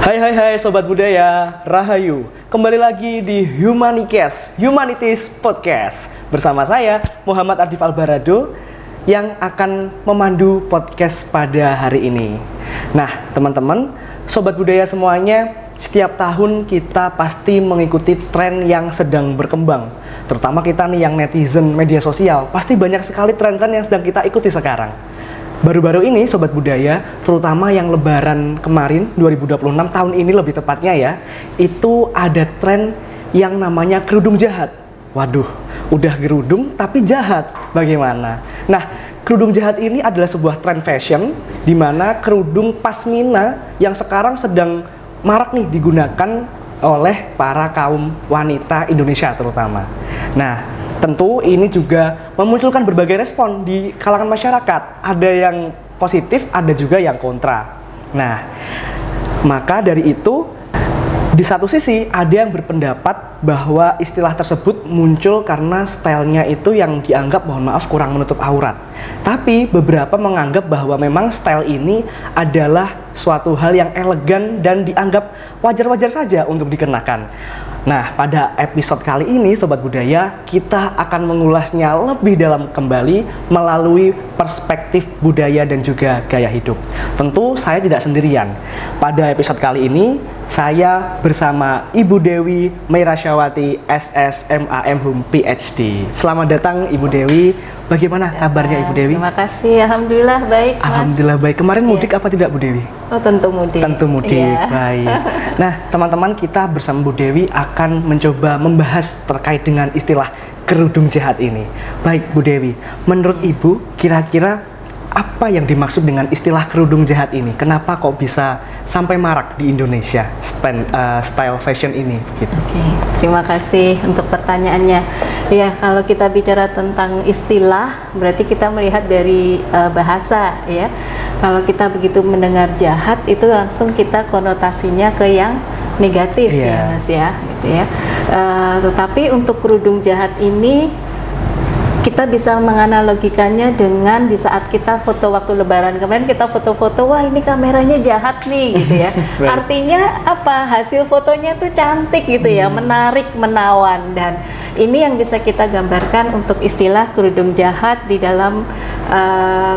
Hai Sobat Budaya, Rahayu. Kembali lagi di Humanicast, Humanities Podcast. Bersama saya, Muhammad Adif Albarado, yang akan memandu podcast pada hari ini. Nah, teman-teman, Sobat Budaya semuanya, setiap tahun kita pasti mengikuti tren yang sedang berkembang. Terutama kita nih yang netizen media sosial, pasti banyak sekali tren-tren yang sedang kita ikuti sekarang. Baru-baru ini Sobat Budaya, terutama yang lebaran kemarin 2026 tahun ini lebih tepatnya ya, itu ada tren yang namanya kerudung jahat. Waduh, udah kerudung tapi jahat. Bagaimana? Nah, kerudung jahat ini adalah sebuah tren fashion di mana kerudung pasmina yang sekarang sedang marak nih digunakan oleh para kaum wanita Indonesia terutama. Nah, tentu ini juga memunculkan berbagai respon di kalangan masyarakat. Ada yang positif, ada juga yang kontra. Nah, maka dari itu, di satu sisi ada yang berpendapat bahwa istilah tersebut muncul karena stylenya itu yang dianggap, mohon maaf, kurang menutup aurat. Tapi beberapa menganggap bahwa memang style ini adalah suatu hal yang elegan dan dianggap wajar-wajar saja untuk dikenakan. Nah, pada episode kali ini Sobat Budaya, kita akan mengulasnya lebih dalam kembali melalui perspektif budaya dan juga gaya hidup. Tentu saya tidak sendirian. Pada episode kali ini, saya bersama Ibu Dewi Meirasyawati SSMAM Hum PhD. Selamat datang Ibu Dewi. Bagaimana kabarnya Ibu Dewi? Terima kasih, Alhamdulillah baik, Mas. Alhamdulillah baik. Kemarin mudik apa tidak Bu Dewi? Oh, tentu mudik. Tentu mudik, baik. Nah, teman-teman, kita bersama Bu Dewi akan mencoba membahas terkait dengan istilah kerudung jahat ini. Baik Bu Dewi, menurut Ibu kira-kira apa yang dimaksud dengan istilah kerudung jahat ini? Kenapa kok bisa sampai marak di Indonesia style fashion ini? Gitu. Oke, terima kasih untuk pertanyaannya. Ya, kalau kita bicara tentang istilah, berarti kita melihat dari bahasa, ya. Kalau kita begitu mendengar jahat, itu langsung kita konotasinya ke yang negatif, ya Mas ya, gitu ya. Tetapi untuk kerudung jahat ini, kita bisa menganalogikannya dengan di saat kita foto waktu lebaran kemarin, kita foto-foto, wah ini kameranya jahat nih, gitu ya. Artinya apa? Hasil fotonya tuh cantik gitu ya, menarik, menawan. Dan ini yang bisa kita gambarkan untuk istilah kerudung jahat di dalam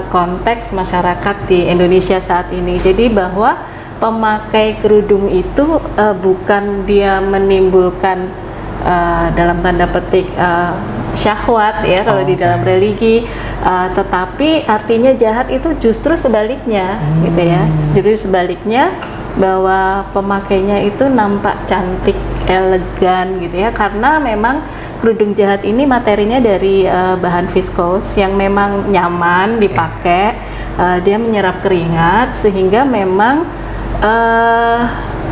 konteks masyarakat di Indonesia saat ini. Jadi bahwa pemakai kerudung itu bukan dia menimbulkan dalam tanda petik syahwat ya kalau di dalam religi, tetapi artinya jahat itu justru sebaliknya, gitu ya. Justru sebaliknya, bahwa pemakainya itu nampak cantik, elegan, gitu ya, karena memang kerudung jahat ini materinya dari bahan viskos yang memang nyaman dipakai, dia menyerap keringat sehingga memang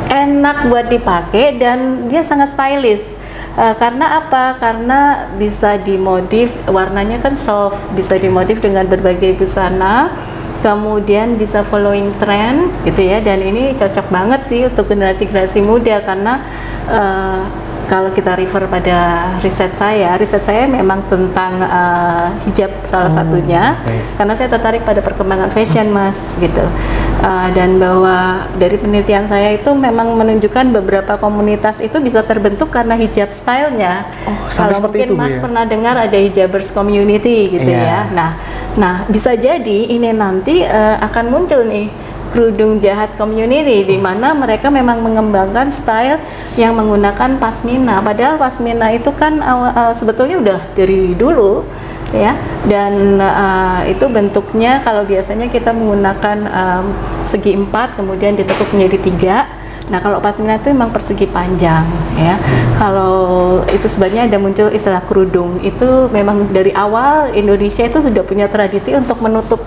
enak buat dipakai dan dia sangat stylish. Karena apa? Karena bisa dimodif, warnanya kan soft, bisa dimodif dengan berbagai busana, kemudian bisa following trend gitu ya. Dan ini cocok banget sih untuk generasi-generasi muda karena kalau kita refer pada riset saya memang tentang hijab salah satunya, karena saya tertarik pada perkembangan fashion, Mas, gitu. Dan bahwa dari penelitian saya itu memang menunjukkan beberapa komunitas itu bisa terbentuk karena hijab stylenya. Kalau mungkin itu, Mas pernah dengar ada hijabers community gitu ya. Nah bisa jadi ini nanti akan muncul nih kerudung jahat community di mana mereka memang mengembangkan style yang menggunakan pasmina. Padahal pasmina itu kan sebetulnya udah dari dulu ya, dan itu bentuknya kalau biasanya kita menggunakan segi 4 kemudian ditekuk menjadi 3. Nah, kalau pasmina itu memang persegi panjang ya. Kalau itu sebabnya ada muncul istilah kerudung. Itu memang dari awal Indonesia itu sudah punya tradisi untuk menutup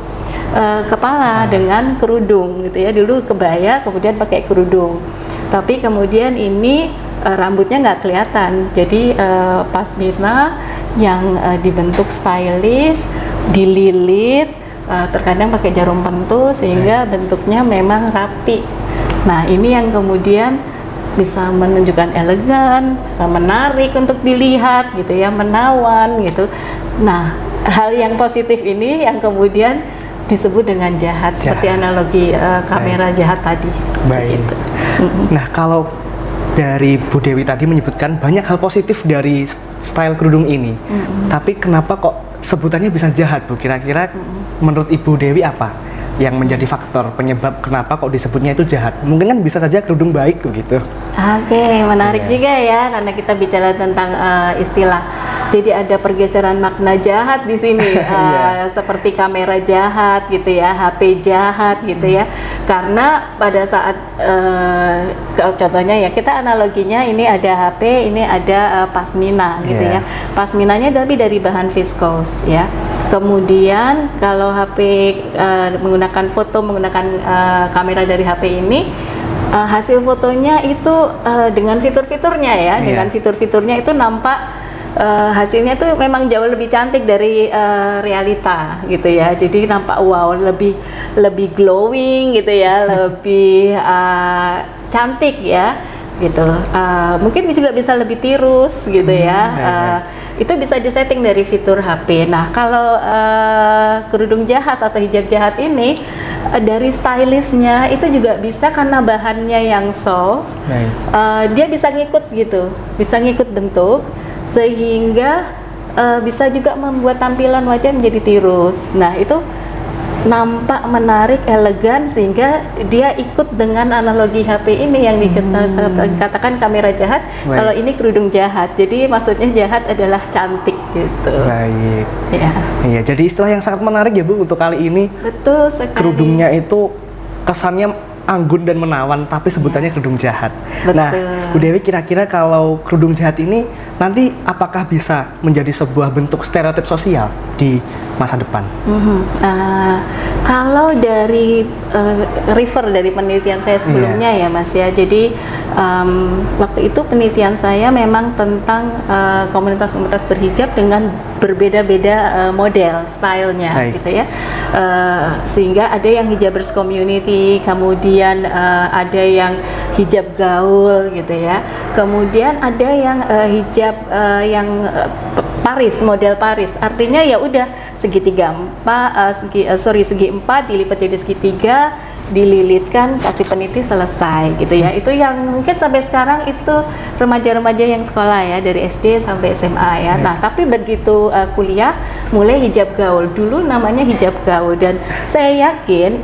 kepala dengan kerudung gitu ya. Dulu kebaya, kemudian pakai kerudung. Tapi kemudian ini rambutnya nggak kelihatan. Jadi pasmina yang dibentuk stylish, dililit, terkadang pakai jarum pentul sehingga bentuknya memang rapi. Nah, ini yang kemudian bisa menunjukkan elegan, menarik untuk dilihat gitu ya, menawan gitu. Nah, hal yang positif ini yang kemudian disebut dengan jahat, seperti analogi kamera jahat tadi. Baik. Gitu. Nah, kalau dari Bu Dewi tadi menyebutkan banyak hal positif dari style kerudung ini. Tapi kenapa kok sebutannya bisa jahat, Bu? Kira-kira menurut Ibu Dewi apa yang menjadi faktor penyebab kenapa kok disebutnya itu jahat? Mungkin kan bisa saja kerudung baik begitu. Oke, menarik juga ya karena kita bicara tentang istilah. Jadi ada pergeseran makna jahat di sini, seperti kamera jahat gitu ya, HP jahat gitu ya. Karena pada saat contohnya ya, kita analoginya ini ada HP, ini ada pasmina gitu ya. Pasminanya dari bahan viskos ya. Kemudian kalau HP menggunakan kamera dari HP ini, hasil fotonya itu dengan fitur-fiturnya ya, dengan fitur-fiturnya itu nampak hasilnya tuh memang jauh lebih cantik dari realita gitu ya. Jadi nampak wow, lebih glowing gitu ya, lebih cantik ya gitu. Mungkin juga bisa lebih tirus gitu ya. Itu bisa disetting dari fitur HP. Nah, kalau kerudung jahat atau hijab jahat ini dari stylistnya itu juga bisa karena bahannya yang soft, dia bisa ngikut gitu, bisa ngikut bentuk sehingga bisa juga membuat tampilan wajah menjadi tirus. Nah, itu nampak menarik, elegan sehingga dia ikut dengan analogi HP ini yang dikatakan kamera jahat. Kalau ini kerudung jahat, jadi maksudnya jahat adalah cantik gitu. Baik. Ya. Iya, jadi istilah yang sangat menarik ya, Bu, untuk kali ini. Betul sekali. Kerudungnya itu kesannya anggun dan menawan, tapi sebutannya kerudung jahat. Betul. Nah, Bu Dewi, kira-kira kalau kerudung jahat ini nanti apakah bisa menjadi sebuah bentuk stereotip sosial di masa depan? Kalau dari refer dari penelitian saya sebelumnya ya Mas ya, jadi waktu itu penelitian saya memang tentang komunitas-komunitas berhijab dengan berbeda-beda model, stylenya gitu ya. Sehingga ada yang hijabers community, kemudian ada yang hijab gaul gitu ya, kemudian ada yang hijab yang Paris, model Paris, artinya ya udah segi 4 dilipat jadi segitiga, dililitkan, kasih peniti, selesai gitu ya. Itu yang mungkin sampai sekarang itu remaja-remaja yang sekolah ya, dari SD sampai SMA ya. Nah, tapi begitu kuliah mulai hijab gaul, dulu namanya hijab gaul, dan saya yakin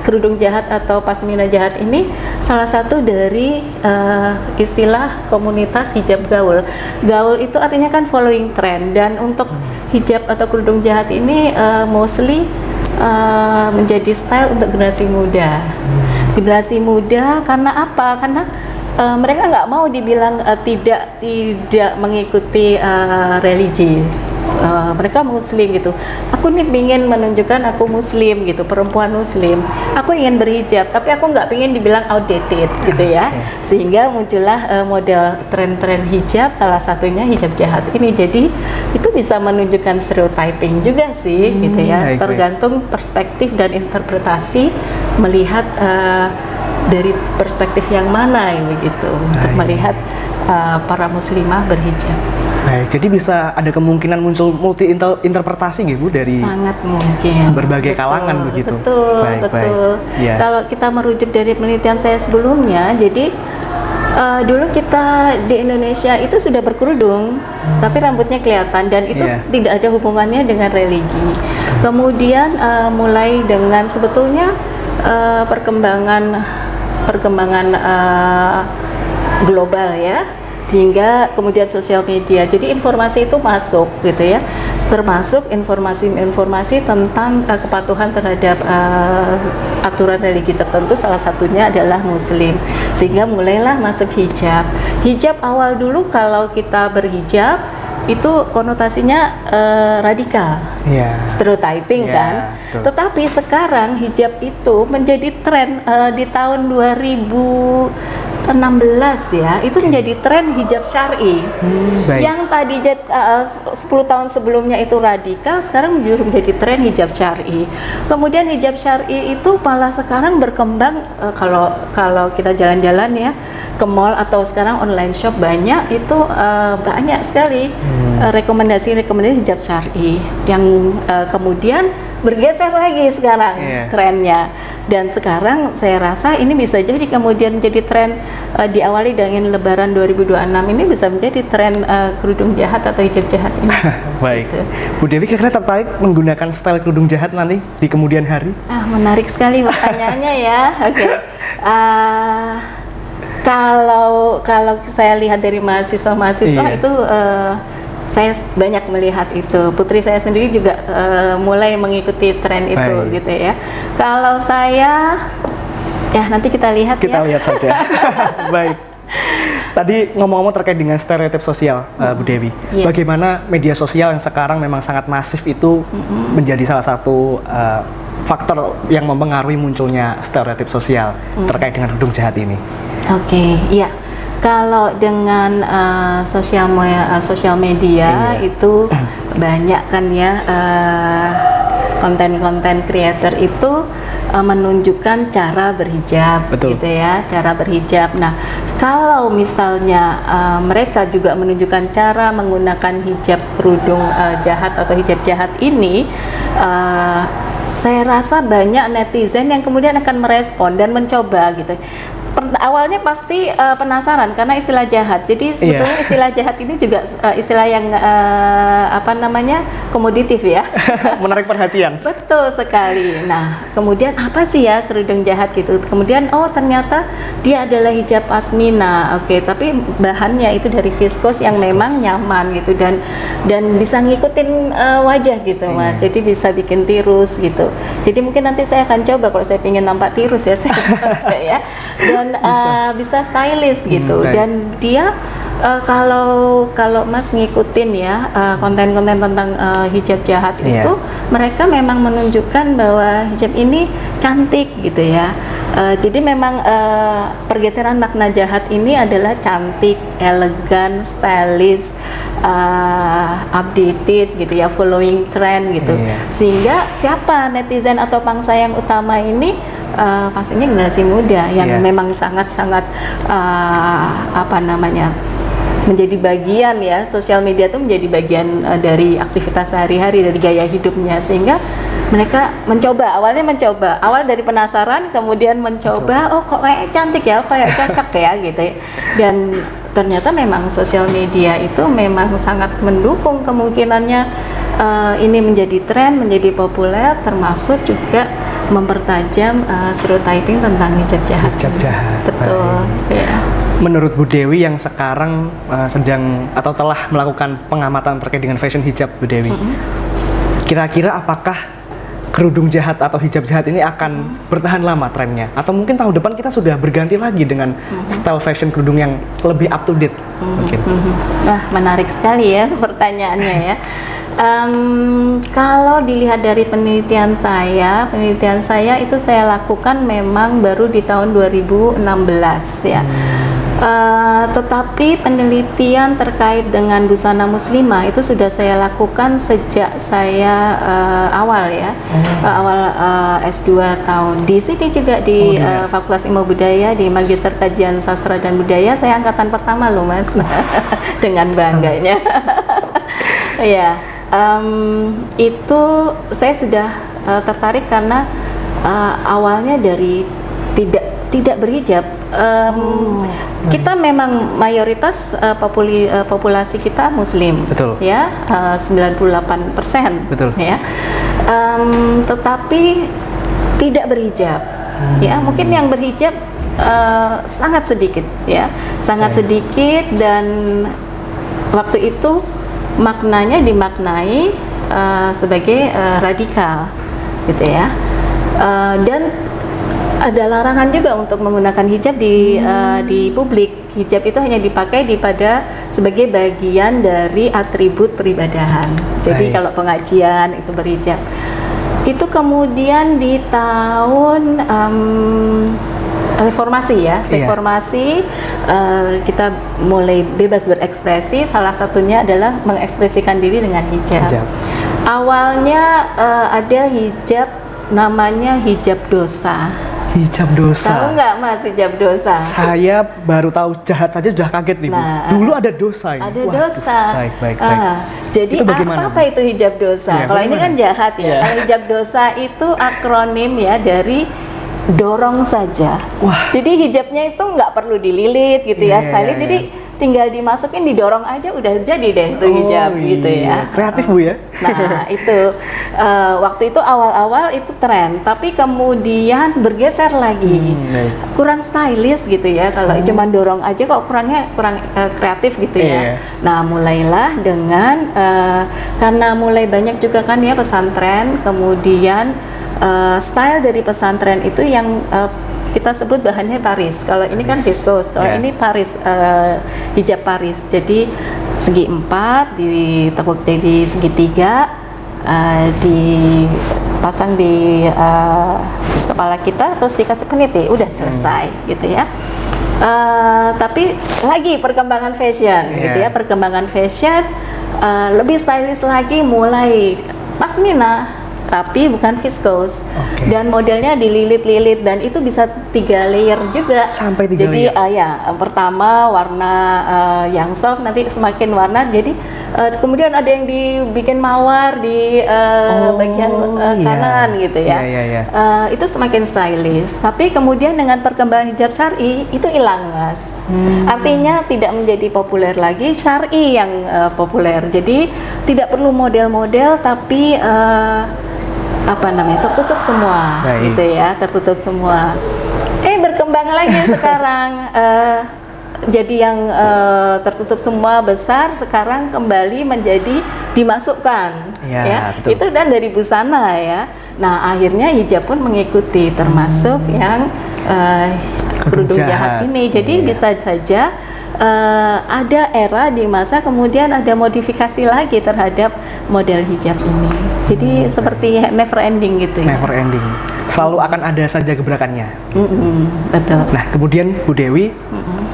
kerudung jahat atau pasmina jahat ini salah satu dari istilah komunitas hijab gaul. Gaul itu artinya kan following trend, dan untuk hijab atau kerudung jahat ini mostly menjadi style untuk generasi muda. Generasi muda karena apa? Karena mereka nggak mau dibilang tidak mengikuti religi. Mereka muslim gitu. Aku nih ingin menunjukkan aku muslim gitu, perempuan muslim. Aku ingin berhijab, tapi aku nggak ingin dibilang outdated gitu ya. Sehingga muncullah model tren-tren hijab, salah satunya hijab jahat ini. Jadi itu bisa menunjukkan stereotyping juga sih gitu ya. Tergantung perspektif dan interpretasi melihat dari perspektif yang mana begitu untuk melihat para muslimah berhijab. Baik, jadi bisa ada kemungkinan muncul multi interpretasi gitu dari sangat mungkin berbagai kalangan begitu. Betul, betul. Ya. Kalau kita merujuk dari penelitian saya sebelumnya, jadi dulu kita di Indonesia itu sudah berkerudung, tapi rambutnya kelihatan, dan itu tidak ada hubungannya dengan religi. Kemudian mulai dengan sebetulnya perkembangan global ya, hingga kemudian sosial media, jadi informasi itu masuk gitu ya, termasuk informasi tentang kepatuhan terhadap aturan religi tertentu, salah satunya adalah muslim, sehingga mulailah masuk hijab. Hijab awal dulu kalau kita berhijab itu konotasinya radikal, stereotyping kan. Betul. Tetapi sekarang hijab itu menjadi tren di tahun 2016 ya, itu menjadi tren hijab syar'i. Yang tadi 10 tahun sebelumnya itu radikal, sekarang justru menjadi tren hijab syar'i. Kemudian hijab syar'i itu malah sekarang berkembang, kalau kita jalan-jalan ya ke mall atau sekarang online shop banyak, itu banyak sekali rekomendasi hijab syar'i yang kemudian bergeser lagi sekarang Iya. trennya. Dan sekarang saya rasa ini bisa jadi kemudian jadi tren diawali dengan Lebaran 2026 ini bisa menjadi tren kerudung jahat atau hijab jahat ini. Baik. Gitu. Bu Dewi kira-kira tertarik menggunakan style kerudung jahat nanti di kemudian hari? Menarik sekali pertanyaannya ya. Oke. Kalau saya lihat dari mahasiswa-mahasiswa Iya. itu saya banyak melihat itu. Putri saya sendiri juga mulai mengikuti tren itu Baik. gitu ya. Kalau saya ya nanti kita lihat Kita ya. lihat saja. Baik. Tadi ngomong-ngomong terkait dengan stereotip sosial, Bu Dewi. Iya. Bagaimana media sosial yang sekarang memang sangat masif itu menjadi salah satu faktor yang mempengaruhi munculnya stereotip sosial terkait dengan kerudung jahat ini? Oke, iya. Kalau dengan sosial media Iya. itu banyak kan ya konten-konten creator itu menunjukkan cara berhijab, Betul. gitu ya, cara berhijab. Nah, kalau misalnya mereka juga menunjukkan cara menggunakan hijab kerudung jahat atau hijab jahat ini, saya rasa banyak netizen yang kemudian akan merespon dan mencoba gitu. Awalnya pasti penasaran karena istilah jahat. Jadi sebetulnya istilah jahat ini juga istilah yang komoditif ya. Menarik perhatian. Betul sekali. Nah, kemudian apa sih ya kerudung jahat gitu? Kemudian ternyata dia adalah hijab pasmina. Oke, tapi bahannya itu dari viskos yang memang nyaman gitu dan bisa ngikutin wajah gitu, Mas. Jadi bisa bikin tirus gitu. Jadi mungkin nanti saya akan coba kalau saya ingin nampak tirus ya saya coba ya. Dan bisa stylish gitu. Dan dia kalau Mas ngikutin ya konten-konten tentang hijab jahat itu, mereka memang menunjukkan bahwa hijab ini cantik gitu ya. Jadi memang pergeseran makna jahat ini adalah cantik, elegan, stylish, updated gitu ya, following trend gitu. Sehingga siapa netizen atau pangsa yang utama ini pastinya generasi muda yang memang sangat-sangat menjadi bagian ya, sosial media itu menjadi bagian dari aktivitas sehari-hari, dari gaya hidupnya, sehingga mereka awal dari penasaran, kemudian mencoba, kok kayak cantik ya, kayak cocok ya gitu ya. Dan ternyata memang sosial media itu memang sangat mendukung kemungkinannya ini menjadi tren, menjadi populer, termasuk juga mempertajam stereotyping tentang hijab jahat. Hijab jahat. Betul. Ya. Menurut Bu Dewi yang sekarang sedang atau telah melakukan pengamatan terkait dengan fashion hijab, Bu Dewi, kira-kira apakah kerudung jahat atau hijab jahat ini akan bertahan lama trennya? Atau mungkin tahun depan kita sudah berganti lagi dengan style fashion kerudung yang lebih up to date? Mungkin. Wah, menarik sekali ya pertanyaannya ya. Kalau dilihat dari penelitian saya itu saya lakukan memang baru di tahun 2016 ya. Tetapi penelitian terkait dengan busana muslimah itu sudah saya lakukan sejak saya awal S2 tahun di sini juga di Fakultas Ilmu Budaya di Magister Kajian Sastra dan Budaya. Saya angkatan pertama loh, Mas. Dengan bangganya. Ya, itu saya sudah tertarik karena awalnya dari tidak berhijab. Kita memang mayoritas populasi kita Muslim, Betul. Ya, 98%, Betul. Ya. Tetapi tidak berhijab, ya. Mungkin yang berhijab sangat sedikit, ya, sangat sedikit, dan waktu itu maknanya dimaknai sebagai radikal, gitu ya. Dan ada larangan juga untuk menggunakan hijab di publik. Hijab itu hanya dipakai sebagai bagian dari atribut peribadahan. Jadi kalau pengajian itu berhijab. Itu kemudian di tahun reformasi ya, kita mulai bebas berekspresi. Salah satunya adalah mengekspresikan diri dengan hijab. Awalnya ada hijab namanya hijab dosa. Hijab dosa. Tahu nggak Mas hijab dosa? Saya baru tahu jahat saja sudah kaget nih Bu. Nah, Dulu ada dosa ini. Ada Waduh. dosa. Baik. Jadi Itu bagaimana, apa Bu? itu hijab dosa? Iya, Kalau ini bagaimana? kan jahat ya. Iya. Kalau hijab dosa itu akronim ya dari dorong saja. Wah. Jadi hijabnya itu nggak perlu dililit gitu ya, Iya, styling. iya, Jadi tinggal dimasukin, didorong aja udah jadi deh itu hijab gitu ya. Kreatif Bu ya. Nah itu waktu itu awal-awal itu tren, tapi kemudian bergeser lagi, Baik. kurang stylish gitu ya. Kalau cuman dorong aja kok kurang kreatif gitu Iya. ya. Nah mulailah dengan karena mulai banyak juga kan ya pesantren, kemudian style dari pesantren itu yang kita sebut bahannya Paris. Kalau ini kan viscose, kalau Yeah. ini Paris, hijab Paris. Jadi segi 4 ditekuk jadi segitiga, dipasang di kepala kita, terus dikasih peniti, udah selesai gitu ya. Tapi lagi perkembangan fashion gitu ya, perkembangan fashion lebih stylish lagi, mulai pasmina tapi bukan viscose. Oke. Dan modelnya dililit-lilit dan itu bisa 3 layer juga. Sampai 3 Jadi layer? ya pertama warna yang soft, nanti semakin warna, jadi kemudian ada yang dibikin mawar di bagian iya. kanan gitu ya. Iya. Itu semakin stylish. Tapi kemudian dengan perkembangan hijab syar'i itu hilang Mas. Artinya tidak menjadi populer lagi, syar'i yang populer. Jadi tidak perlu model-model tapi tertutup semua. Baik. Gitu ya, tertutup semua. Berkembang lagi sekarang jadi yang tertutup semua besar, sekarang kembali menjadi dimasukkan Ya, betul. itu dan dari busana ya. Nah akhirnya hijab pun mengikuti, termasuk yang kerudung jahat ini. Jadi Iya. bisa saja ada era di masa kemudian ada modifikasi lagi terhadap model hijab ini. Jadi seperti never ending gitu ya. Never ending. Selalu akan ada saja gebrakannya. Betul. Nah, kemudian Bu Dewi,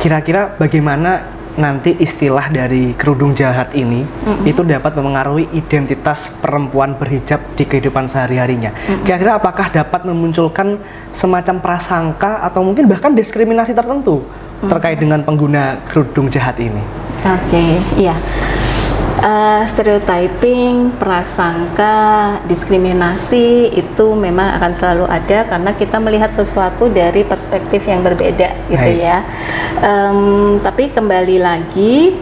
kira-kira bagaimana nanti istilah dari kerudung jahat ini itu dapat memengaruhi identitas perempuan berhijab di kehidupan sehari-harinya? Kira-kira apakah dapat memunculkan semacam prasangka atau mungkin bahkan diskriminasi tertentu terkait dengan pengguna kerudung jahat ini? Oke, iya. Stereotyping, prasangka, diskriminasi itu memang akan selalu ada karena kita melihat sesuatu dari perspektif yang berbeda gitu Baik. ya. Tapi kembali lagi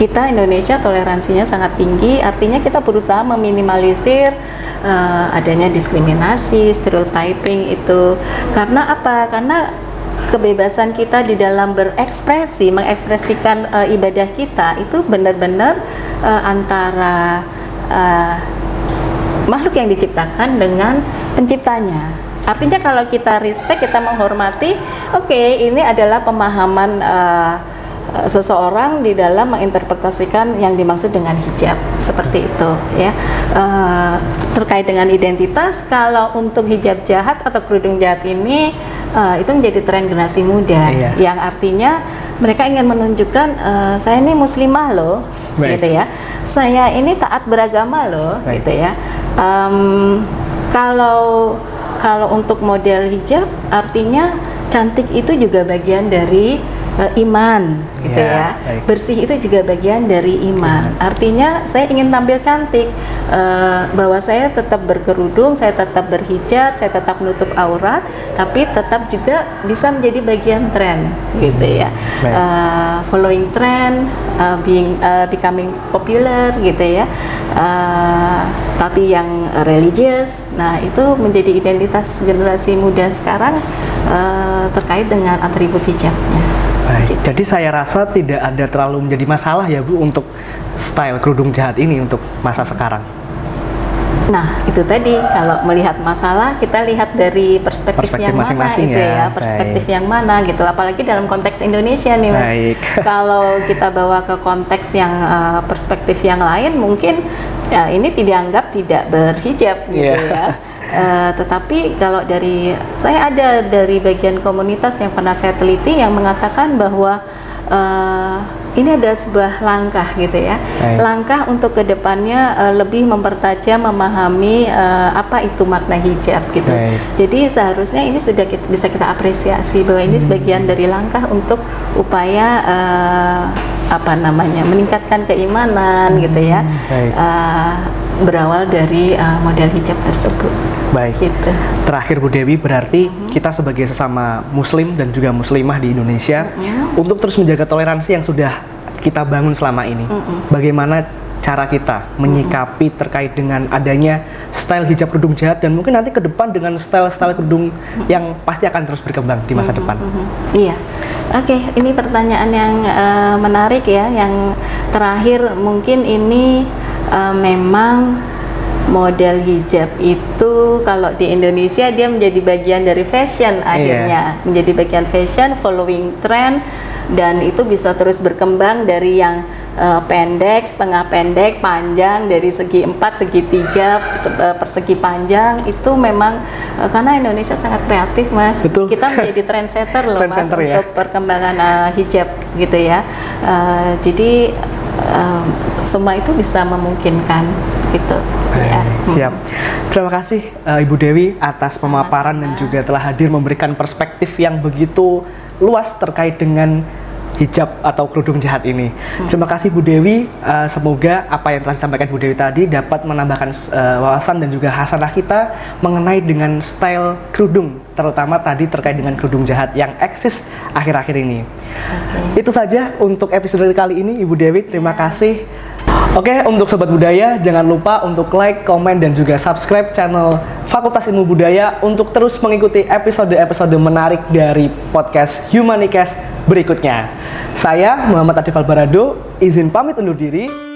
kita Indonesia toleransinya sangat tinggi, artinya kita berusaha meminimalisir adanya diskriminasi, stereotyping itu. Karena apa? Karena kebebasan kita di dalam berekspresi, mengekspresikan ibadah kita itu benar-benar antara makhluk yang diciptakan dengan penciptanya. Artinya kalau kita respect, kita menghormati, oke, ini adalah pemahaman seseorang di dalam menginterpretasikan yang dimaksud dengan hijab, seperti itu ya. Terkait dengan identitas, kalau untuk hijab jahat atau kerudung jahat ini itu menjadi tren generasi muda, Iya. yang artinya mereka ingin menunjukkan saya ini muslimah loh. Baik. Gitu ya, saya ini taat beragama loh. Baik. Gitu ya. Kalau untuk model hijab, artinya cantik itu juga bagian dari iman, gitu Ya, ya. baik. Bersih itu juga bagian dari iman. Artinya saya ingin tampil cantik, bahwa saya tetap berkerudung, saya tetap berhijab, saya tetap menutup aurat, tapi tetap juga bisa menjadi bagian tren, gitu ya. Baik. Following trend, becoming popular, gitu ya. Tapi yang religious, nah itu menjadi identitas generasi muda sekarang terkait dengan atribut hijabnya. Baik, jadi saya rasa tidak ada terlalu menjadi masalah ya Bu untuk style kerudung jahat ini untuk masa sekarang. Nah, itu tadi kalau melihat masalah kita lihat dari perspektif yang mana masing-masing itu ya. perspektif Baik. yang mana gitu. Apalagi dalam konteks Indonesia nih Mas. Baik. Kalau kita bawa ke konteks yang perspektif yang lain, mungkin ya ini dianggap tidak berhijab gitu Iya. ya. Tetapi kalau dari saya ada dari bagian komunitas yang pernah saya teliti yang mengatakan bahwa ini ada sebuah langkah gitu ya. Baik. Langkah untuk kedepannya lebih mempertajam, memahami apa itu makna hijab gitu. Baik. Jadi seharusnya ini sudah bisa kita apresiasi bahwa ini sebagian dari langkah untuk upaya meningkatkan keimanan gitu ya. Baik. Berawal dari model hijab tersebut. Baik. Gitu. Terakhir Bu Dewi, berarti kita sebagai sesama muslim dan juga muslimah di Indonesia untuk terus menjaga toleransi yang sudah kita bangun selama ini. Bagaimana cara kita menyikapi terkait dengan adanya style hijab kerudung jahat dan mungkin nanti ke depan dengan style-style kerudung yang pasti akan terus berkembang di masa depan. Iya. Oke, ini pertanyaan yang menarik ya. Yang terakhir mungkin ini memang model hijab itu kalau di Indonesia dia menjadi bagian dari fashion akhirnya, menjadi bagian fashion, following trend, dan itu bisa terus berkembang dari yang pendek, setengah pendek, panjang, dari segi 4, segi 3, persegi panjang. Itu memang karena Indonesia sangat kreatif, Mas. Betul. Kita menjadi trendsetter loh, Trendsetter, Mas, ya, untuk perkembangan hijab gitu ya. Jadi semua itu bisa memungkinkan gitu. Ya. Siap. Terima kasih Ibu Dewi atas pemaparan dan juga telah hadir memberikan perspektif yang begitu luas terkait dengan hijab atau kerudung jahat ini. Terima kasih Bu Dewi. Semoga apa yang telah disampaikan Bu Dewi tadi dapat menambahkan wawasan dan juga hasanah kita mengenai dengan style kerudung, terutama tadi terkait dengan kerudung jahat yang eksis akhir-akhir ini. Itu saja untuk episode kali ini, Ibu Dewi. Terima kasih. Oke, untuk Sobat Budaya, jangan lupa untuk like, komen, dan juga subscribe channel Fakultas Ilmu Budaya untuk terus mengikuti episode-episode menarik dari podcast Humanicast berikutnya. Saya, Muhammad Adif Albarado, izin pamit undur diri.